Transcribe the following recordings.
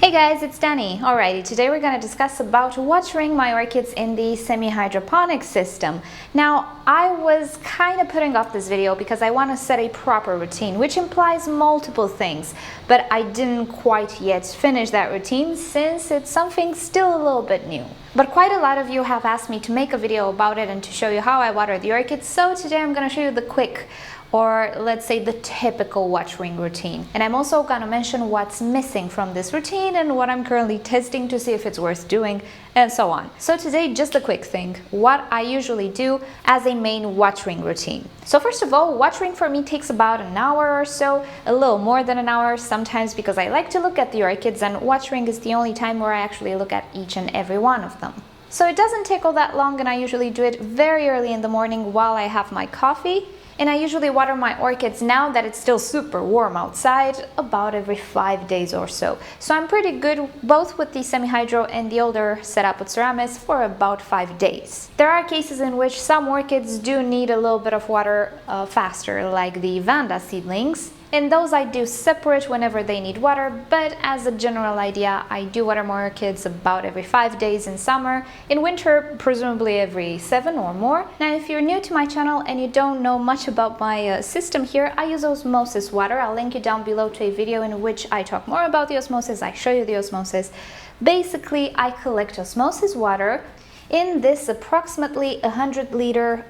Hey guys, it's Dani. Alrighty, today we're going to discuss about watering my orchids in the semi-hydroponic system. Now, I was kind of putting off this video because I want to set a proper routine, which implies multiple things, but I didn't quite yet finish that routine since it's something still a little bit new. But quite a lot of you have asked me to make a video about it and to show you how I water the orchids, so today I'm going to show you the quick, or let's say the typical watering routine. And I'm also gonna mention what's missing from this routine and what I'm currently testing to see if it's worth doing, and so on. So today, just a quick thing, what I usually do as a main watering routine. So first of all, watering for me takes about an hour or so, a little more than an hour sometimes, because I like to look at the orchids, and watering is the only time where I actually look at each and every one of them. So it doesn't take all that long, and I usually do it very early in the morning while I have my coffee. And I usually water my orchids, now that it's still super warm outside, about every 5 days or so. So I'm pretty good both with the semi-hydro and the older setup with ceramics for about 5 days. There are cases in which some orchids do need a little bit of water faster, like the Vanda seedlings. And those I do separate whenever they need water, but as a general idea, I do water my orchids about every 5 days in summer. In winter, presumably every 7 or more. Now, if you're new to my channel and you don't know much about my system here, I use osmosis water. I'll link you down below to a video in which I talk more about the osmosis, I show you the osmosis. Basically, I collect osmosis water in this approximately 100-liter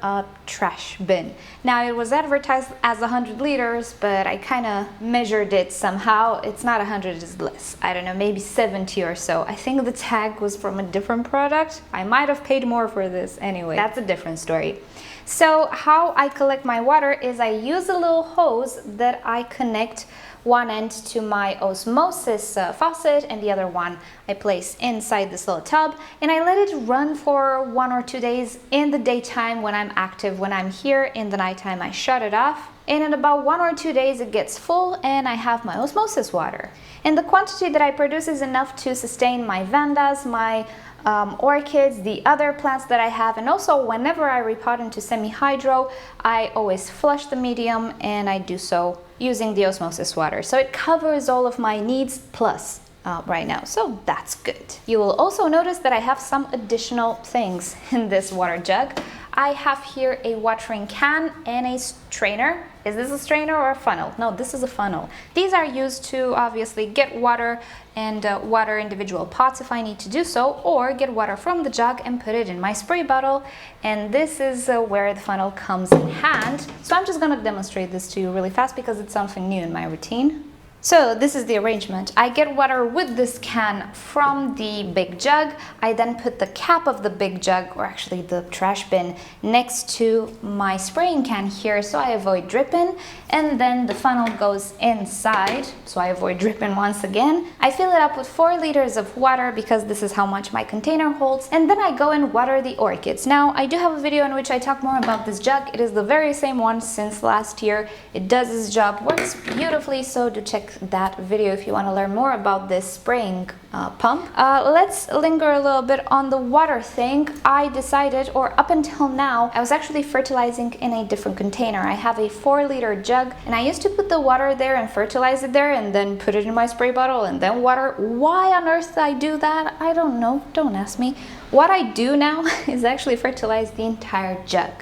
trash bin. Now, it was advertised as 100 liters, but I kind of measured it somehow. It's not 100, it's less. I don't know, maybe 70 or so. I think the tag was from a different product. I might have paid more for this anyway. That's a different story. So how I collect my water is I use a little hose that I connect one end to my osmosis faucet, and the other one I place inside this little tub, and I let it run for 1 or 2 days in the daytime when I'm active. When I'm here in the nighttime, I shut it off, and in about 1 or 2 days it gets full and I have my osmosis water. And the quantity that I produce is enough to sustain my vandas, my orchids, the other plants that I have, and also whenever I repot into semi-hydro, I always flush the medium, and I do so using the osmosis water. So it covers all of my needs plus right now, so that's good. You will also notice that I have some additional things in this water jug. I have here a watering can and a strainer. Is this a strainer or a funnel? No, this is a funnel. These are used to obviously get water and water individual pots if I need to do so, or get water from the jug and put it in my spray bottle. And this is where the funnel comes in hand. So I'm just gonna demonstrate this to you really fast because it's something new in my routine. So this is the arrangement. I get water with this can from the big jug. I then put the cap of the big jug, or actually the trash bin, next to my spraying can here so I avoid dripping, and then the funnel goes inside so I avoid dripping once again. I fill it up with 4 liters of water because this is how much my container holds, and then I go and water the orchids. Now, I do have a video in which I talk more about this jug. It is the very same one since last year. It does its job, works beautifully, so do check that video if you want to learn more about this spraying pump. Let's linger a little bit on the water thing. I decided, or up until now, I was actually fertilizing in a different container. I have a 4-liter jug, and I used to put the water there and fertilize it there and then put it in my spray bottle and then water. Why on earth I do that? I don't know, don't ask me. What I do now is actually fertilize the entire jug.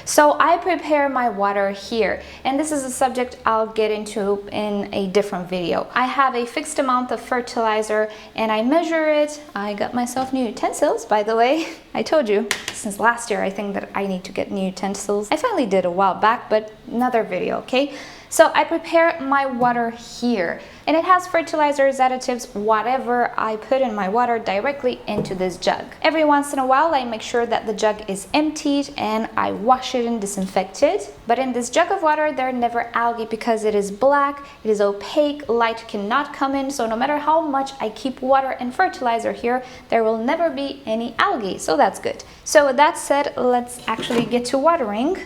So I prepare my water here, and this is a subject I'll get into in a different video. I have a fixed amount of fertilizer and I measure it. I got myself new utensils, by the way. I told you, since last year I think that I need to get new utensils. I finally did a while back, but another video, okay? So I prepare my water here, and it has fertilizers, additives, whatever I put in my water directly into this jug. Every once in a while I make sure that the jug is emptied and I wash it and disinfect it. But in this jug of water there are never algae because it is black, it is opaque, light cannot come in, so no matter how much I keep water and fertilizer here, there will never be any algae, so that's good. So with that said, let's actually get to watering.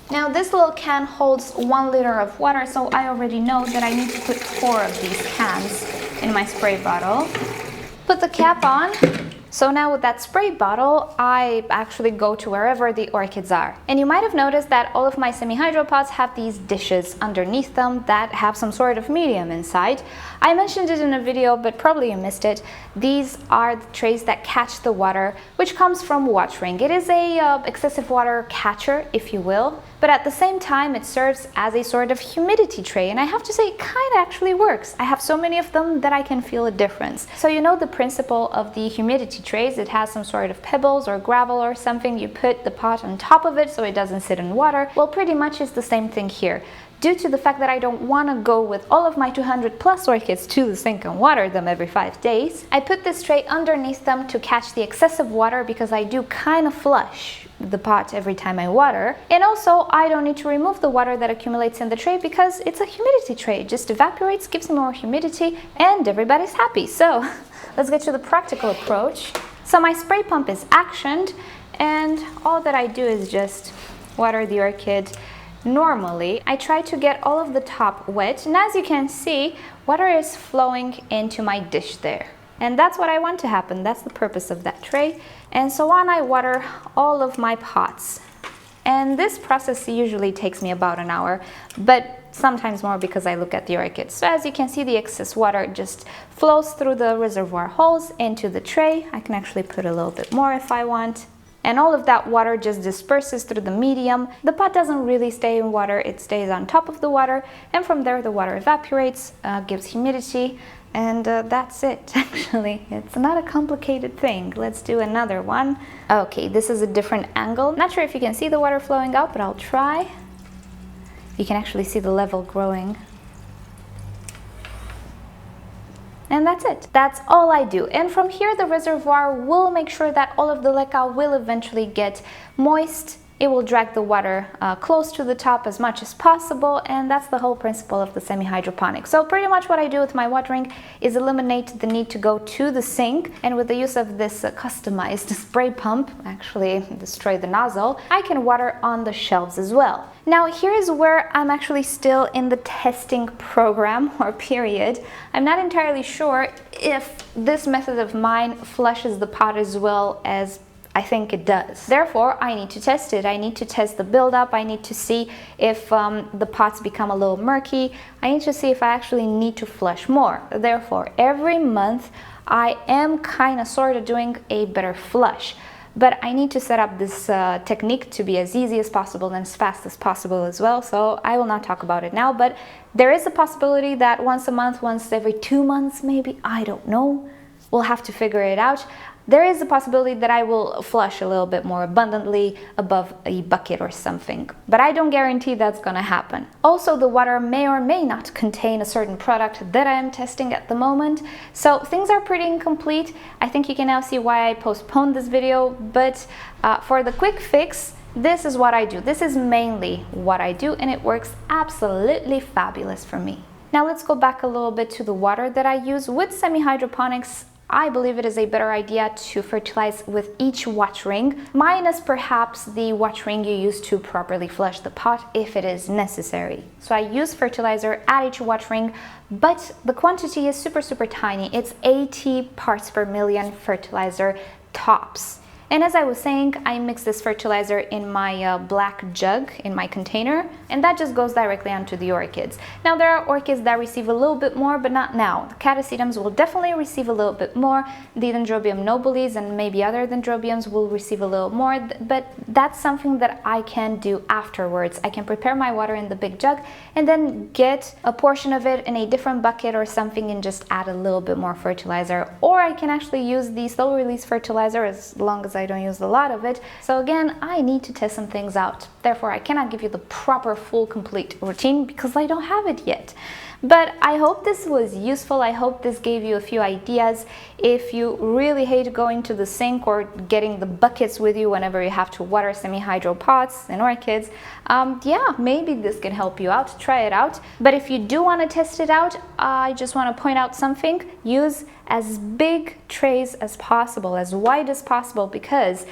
Now this little can holds 1 liter of water, so I already know that I need to put 4 of these cans in my spray bottle. Put the cap on. So now with that spray bottle, I actually go to wherever the orchids are. And you might have noticed that all of my semi-hydro pots have these dishes underneath them that have some sort of medium inside. I mentioned it in a video, but probably you missed it. These are the trays that catch the water, which comes from watering. It is a excessive water catcher, if you will, but at the same time it serves as a sort of humidity tray, and I have to say it kind of actually works. I have so many of them that I can feel a difference. So you know the principle of the humidity trays, it has some sort of pebbles or gravel or something, you put the pot on top of it so it doesn't sit in water. Well, pretty much it's the same thing here. Due to the fact that I don't want to go with all of my 200 plus orchids to the sink and water them every 5 days, I put this tray underneath them to catch the excessive water, because I do kind of flush the pot every time I water. And also I don't need to remove the water that accumulates in the tray because it's a humidity tray. It just evaporates, gives me more humidity, and everybody's happy. So let's get to the practical approach. So my spray pump is actioned, and all that I do is just water the orchid. Normally, I try to get all of the top wet, and as you can see, water is flowing into my dish there. And that's what I want to happen. That's the purpose of that tray. And so on, I water all of my pots. And this process usually takes me about an hour, but sometimes more because I look at the orchids. So as you can see, the excess water just flows through the reservoir holes into the tray. I can actually put a little bit more if I want. And all of that water just disperses through the medium. The pot doesn't really stay in water, it stays on top of the water, and from there the water evaporates, gives humidity, and that's it. Actually, it's not a complicated thing. Let's do another one. Okay, this is a different angle. Not sure if you can see the water flowing out, but I'll try. You can actually see the level growing. And that's it. That's all I do. And from here, the reservoir will make sure that all of the leca will eventually get moist. It will drag the water close to the top as much as possible, and that's the whole principle of the semi-hydroponic. So pretty much what I do with my watering is eliminate the need to go to the sink, and with the use of this customized spray pump, actually destroy the nozzle, I can water on the shelves as well. Now here's where I'm actually still in the testing program or period. I'm not entirely sure if this method of mine flushes the pot as well as I think it does. Therefore, I need to test it. I need to test the buildup. I need to see if the pots become a little murky. I need to see if I actually need to flush more. Therefore, every month I am kind of sort of doing a better flush. But I need to set up this technique to be as easy as possible and as fast as possible as well. So I will not talk about it now, but there is a possibility that once a month, once every 2 months maybe, I don't know. We'll have to figure it out. There is a possibility that I will flush a little bit more abundantly above a bucket or something, but I don't guarantee that's gonna happen. Also, the water may or may not contain a certain product that I am testing at the moment, so things are pretty incomplete. I think you can now see why I postponed this video, but for the quick fix, this is what I do. This is mainly what I do, and it works absolutely fabulous for me. Now let's go back a little bit to the water that I use. With semi-hydroponics, I believe it is a better idea to fertilize with each watering, minus perhaps the watering you use to properly flush the pot if it is necessary. So I use fertilizer at each watering, but the quantity is super tiny. It's 80 parts per million fertilizer tops. And as I was saying, I mix this fertilizer in my black jug, in my container, and that just goes directly onto the orchids. Now there are orchids that receive a little bit more, but not now. The catasetums will definitely receive a little bit more. The Dendrobium nobilis and maybe other Dendrobiums will receive a little more, but that's something that I can do afterwards. I can prepare my water in the big jug and then get a portion of it in a different bucket or something and just add a little bit more fertilizer. Or I can actually use the slow release fertilizer as long as I don't use a lot of it. So again, I need to test some things out. Therefore, I cannot give you the proper, full, complete routine because I don't have it yet. But I hope this was useful. I hope this gave you a few ideas. If you really hate going to the sink or getting the buckets with you whenever you have to water semi-hydro pots and orchids, yeah, maybe this can help you out. Try it out. But if you do want to test it out, I just want to point out something. Use as big trays as possible, as wide as possible, because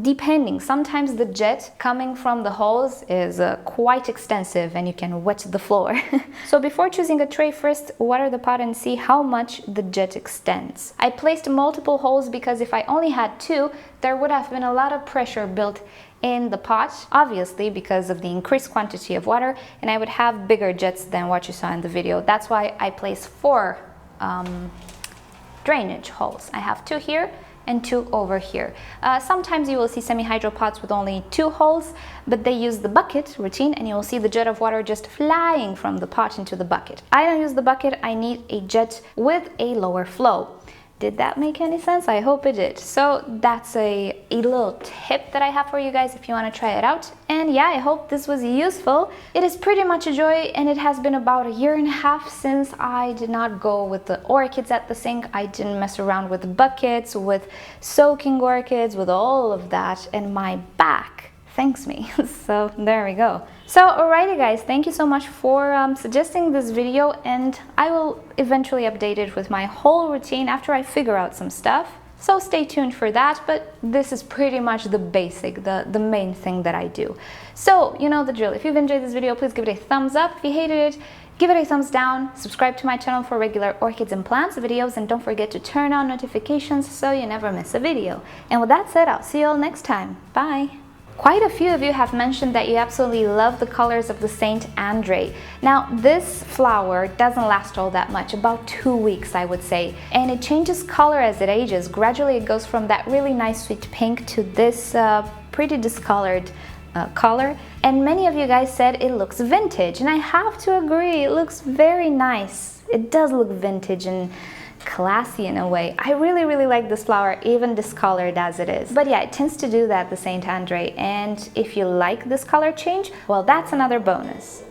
Depending, sometimes the jet coming from the holes is quite extensive and you can wet the floor. So before choosing a tray, first water the pot and see how much the jet extends. I placed multiple holes because if I only had two, there would have been a lot of pressure built in the pot, obviously because of the increased quantity of water, and I would have bigger jets than what you saw in the video. That's why I placed 4 drainage holes. I have 2 here and 2 over here. Sometimes you will see semi-hydro pots with only 2 holes, but they use the bucket routine and you will see the jet of water just flying from the pot into the bucket. I don't use the bucket, I need a jet with a lower flow. Did that make any sense? I hope it did. So that's a little tip that I have for you guys if you want to try it out. And yeah, I hope this was useful. It is pretty much a joy, and it has been about a year and a half since I did not go with the orchids at the sink. I didn't mess around with buckets, with soaking orchids, with all of that, and my back thanks me. So there we go. So alrighty guys, thank you so much for suggesting this video, and I will eventually update it with my whole routine after I figure out some stuff. So stay tuned for that, but this is pretty much the basic, the main thing that I do. So you know the drill. If you've enjoyed this video, please give it a thumbs up. If you hated it, give it a thumbs down. Subscribe to my channel for regular orchids and plants videos, and don't forget to turn on notifications so you never miss a video. And with that said, I'll see you all next time. Bye! Quite a few of you have mentioned that you absolutely love the colors of the Saint Andre. Now this flower doesn't last all that much, about 2 weeks I would say, and it changes color as it ages. Gradually it goes from that really nice sweet pink to this pretty discolored color, and many of you guys said it looks vintage, and I have to agree, it looks very nice. It does look vintage and classy in a way. I really like this flower, even discolored as it is. But yeah, it tends to do that, the Saint Andre, and if you like this color change, well, that's another bonus.